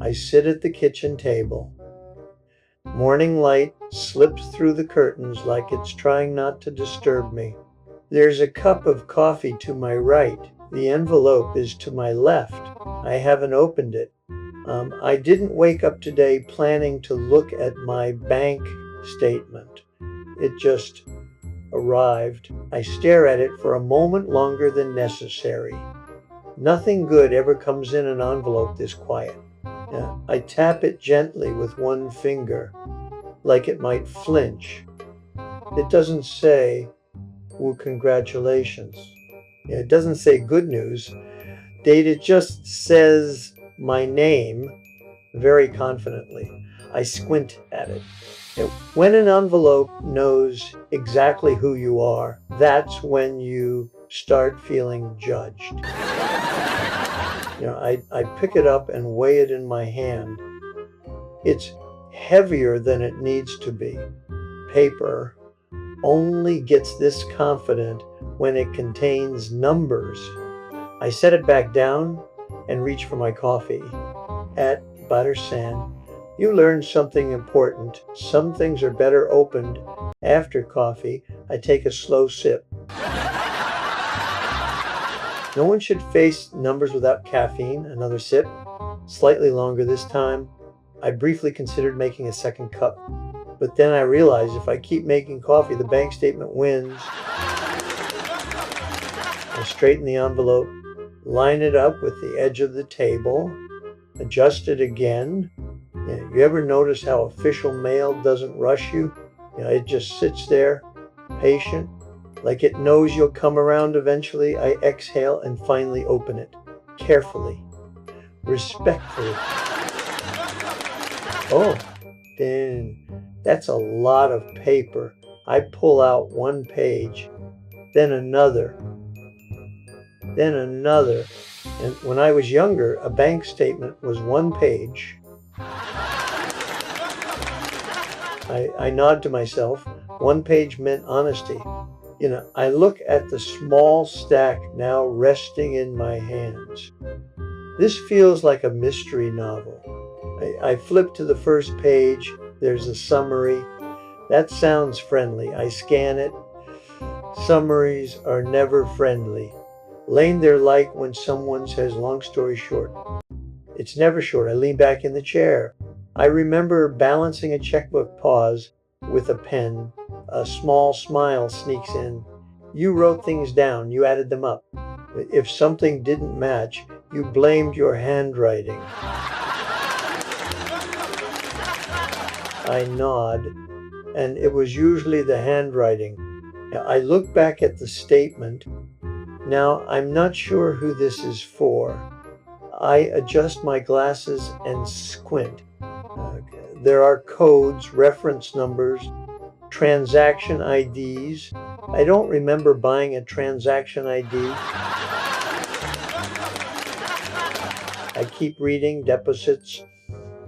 I sit at the kitchen table. Morning light slips through the curtains like it's trying not to disturb me. There's a cup of coffee to my right. The envelope is to my left. I haven't opened it. I didn't wake up today planning to look at my bank statement. It just arrived. I stare at it for a moment longer than necessary. Nothing good ever comes in an envelope this quiet. I tap it gently with one finger, like it might flinch. It doesn't say, "Well, congratulations." It doesn't say good news. It just says my name very confidently. I squint at it. When an envelope knows exactly who you are, that's when you start feeling judged. I pick it up and weigh it in my hand. It's heavier than it needs to be. Paper only gets this confident when it contains numbers. I set it back down and reach for my coffee. At Buttersan, you learn something important. Some things are better opened after coffee. I take a slow sip. No one should face numbers without caffeine. Another sip, slightly longer this time. I briefly considered making a second cup, but then I realized if I keep making coffee, the bank statement wins. I straighten the envelope, line it up with the edge of the table, adjust it again. You ever notice how official mail doesn't rush you? It just sits there, patient, like it knows you'll come around eventually. I exhale and finally open it, carefully, respectfully. Oh, then that's a lot of paper. I pull out one page, then another. And when I was younger, a bank statement was one page. I nod to myself. One page meant honesty. I look at the small stack now resting in my hands. This feels like a mystery novel. I flip to the first page. There's a summary. That sounds friendly. I scan it. Summaries are never friendly. Lane, they're like when someone says, long story short. It's never short. I lean back in the chair. I remember balancing a checkbook pause with a pen. A small smile sneaks in. You wrote things down. You added them up. If something didn't match, you blamed your handwriting. I nod, and it was usually the handwriting. I look back at the statement. Now, I'm not sure who this is for. I adjust my glasses and squint. There are codes, reference numbers, transaction IDs. I don't remember buying a transaction ID. I keep reading deposits.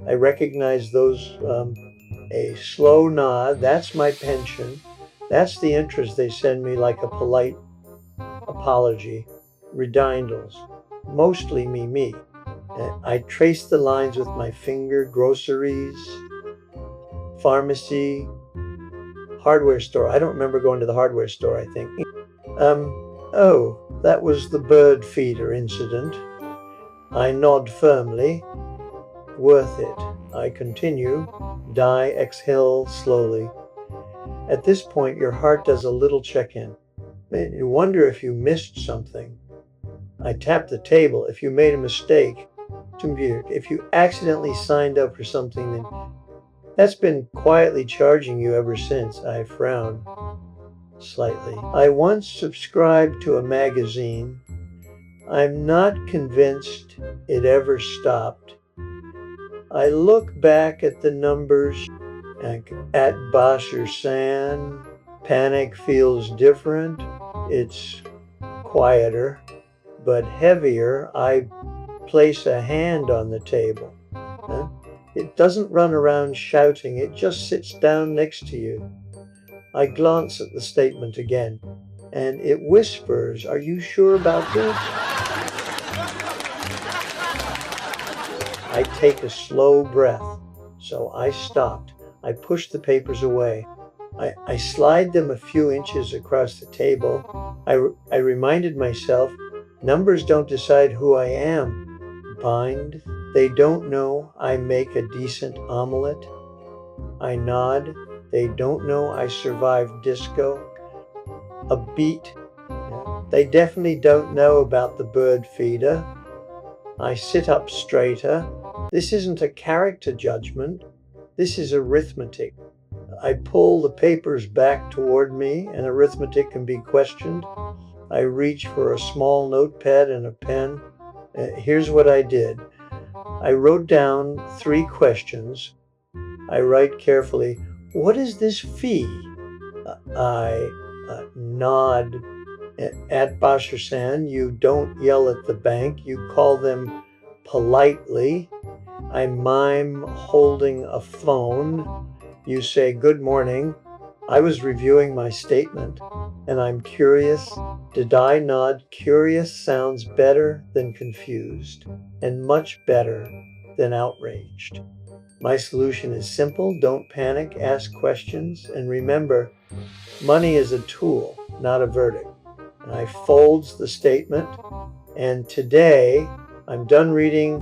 I recognize those. A slow nod. That's my pension. That's the interest they send me, like a polite apology. Redindals. Mostly me. I trace the lines with my finger. Groceries, pharmacy, hardware store. I don't remember going to the hardware store, I think. Oh, that was the bird feeder incident. I nod firmly. Worth it. I continue. Die, exhale slowly. At this point, your heart does a little check-in. You wonder if you missed something. I tap the table. If you made a mistake, if you accidentally signed up for something, then that's been quietly charging you ever since. I frown slightly. I once subscribed to a magazine. I'm not convinced it ever stopped. I look back at the numbers. At Buttersan, panic feels different. It's quieter, but heavier. I place a hand on the table. It doesn't run around shouting. It just sits down next to you. I glance at the statement again, and it whispers, "Are you sure about this?" I take a slow breath. So I stopped. I pushed the papers away. I slide them a few inches across the table. I reminded myself, numbers don't decide who I am. Bind. They don't know I make a decent omelet. I nod. They don't know I survived disco. A beat. They definitely don't know about the bird feeder. I sit up straighter. This isn't a character judgment. This is arithmetic. I pull the papers back toward me, and arithmetic can be questioned. I reach for a small notepad and a pen. Here's what I did. I wrote down 3 questions. I write carefully, what is this fee? I nod at Basharsan. You don't yell at the bank. You call them politely. I mime holding a phone. You say, good morning. I was reviewing my statement, and I'm curious. Did I nod? Curious sounds better than confused, and much better than outraged. My solution is simple. Don't panic. Ask questions. And remember, money is a tool, not a verdict. And I folds the statement. And today, I'm done reading